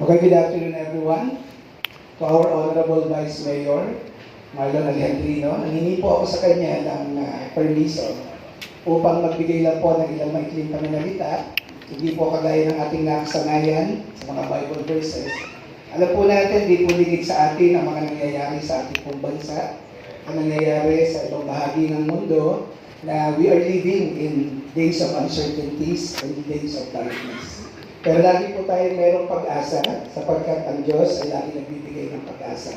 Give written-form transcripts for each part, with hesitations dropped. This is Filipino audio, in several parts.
Okay, good afternoon everyone. To our Honorable Vice Mayor, Marlon Alejandrino, nangingi po ako sa kanya ng permiso upang magbigay lang po ng ilang maikling pananalita. Hindi po kagaya ng ating nakasanayan sa mga Bible verses. Alam po natin, di po ligid sa atin ang mga nangyayari sa ating pong bansa, ang nangyayari sa ibang bahagi ng mundo, na we are living in days of uncertainties and days of darkness. Pero lagi po tayo mayroong pag-asa sapagkat ang Diyos ay lagi nagbibigay ng pag-asa.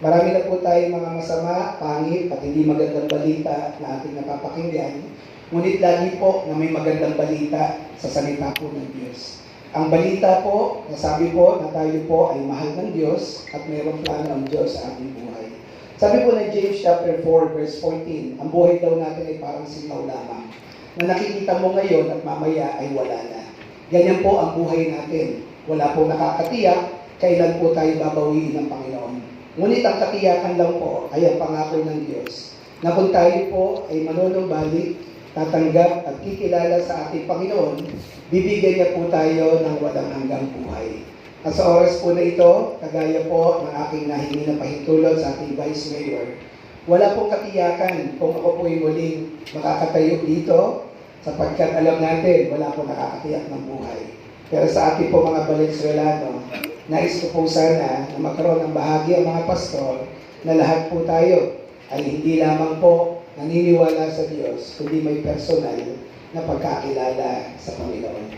Marami na po tayo mga masama, pangit, at hindi magandang balita na ating napapakinggan. Ngunit lagi po na may magandang balita sa salita po ng Diyos. Ang balita po, nasabi po na tayo po ay mahal ng Diyos at mayroong plano ang Diyos sa ating buhay. Sabi po ng James chapter 4 verse 14, ang buhay daw natin ay parang singaw lamang, na nakikita mo ngayon at mamaya ay wala na. Ganyan po ang buhay natin. Wala pong nakakatiyak kailan po tayo babawiin ng Panginoon. Ngunit ang katiyakan lang po ay ang pangako ng Diyos na kung tayo po ay manunumbalik, tatanggap at kikilala sa ating Panginoon, bibigyan niya po tayo ng walang hanggang buhay. At sa oras po na ito, kagaya po ng aking nahingi na pahintulot sa ating Vice Mayor, wala pong katiyakan kung ako po ay muling makakatayo dito, sapagkat alam natin, wala po nakakatiyak ng buhay. Pero sa ating po mga Valenzuelano, nais ko po sana na magkaroon ng bahagi ang mga pastor na lahat po tayo ay hindi lamang po naniniwala sa Diyos, kundi may personal na pagkakilala sa Panginoon.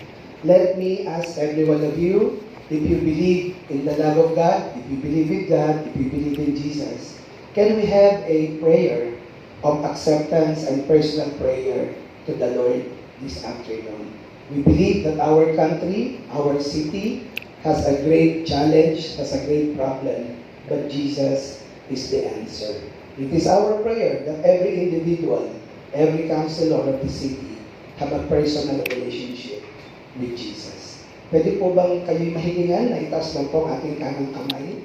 Let me ask every one of you, if you believe in the love of God, if you believe in God, if you believe in Jesus, can we have a prayer of acceptance and personal prayer to the Lord this afternoon? We believe that our country, our city, has a great challenge, has a great problem, but Jesus is the answer. It is our prayer that every individual, every councilor of the city, have a personal relationship with Jesus. Pwede po bang kayo'y mahilingan na itaas lang po ang ating kanang kamay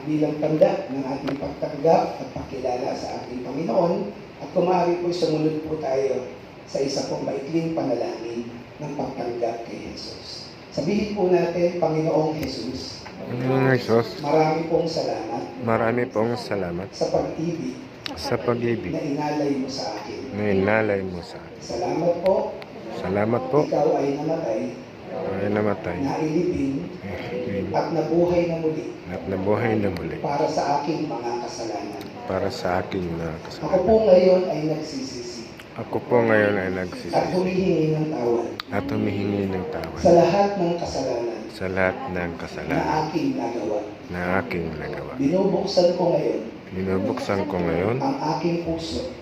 bilang tanda ng ating pagtanggap at pagkilala sa ating Panginoon, at kung maaari po sumunod po tayo sa isa pong maikling panalangin ng pagtanggap kay Jesus. Sabihin po natin, Panginoong Jesus, marami pong salamat. Marami pong salamat sa pag-ibig na inalay mo sa akin. Salamat po. Ikaw ay namatay, nailibing, at nabuhay na muli para sa aking mga kasalanan. Ako po ngayon ay nagsisisi. At humihingi ng tawad. Sa lahat ng kasalanan. Na aking nagawa. Binubuksan ko ngayon ang aking puso.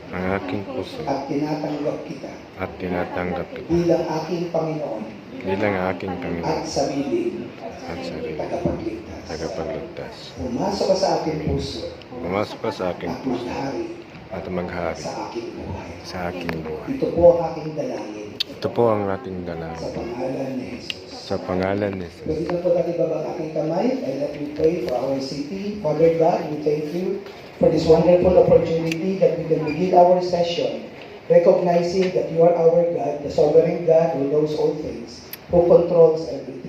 At tinatanggap kita. Bilang aking Panginoon. At sariling tagapagligtas. Pumasok ka sa aking puso. At maghari sa aking buhay. Ito po ang aking dalangin. Sa pangalan ni Jesus. Pwede na po natin babang aking kamay, and let me pray for our city. Father God, we thank you for this wonderful opportunity that we can begin our session, recognizing that you are our God, the sovereign God who knows all things, who controls everything.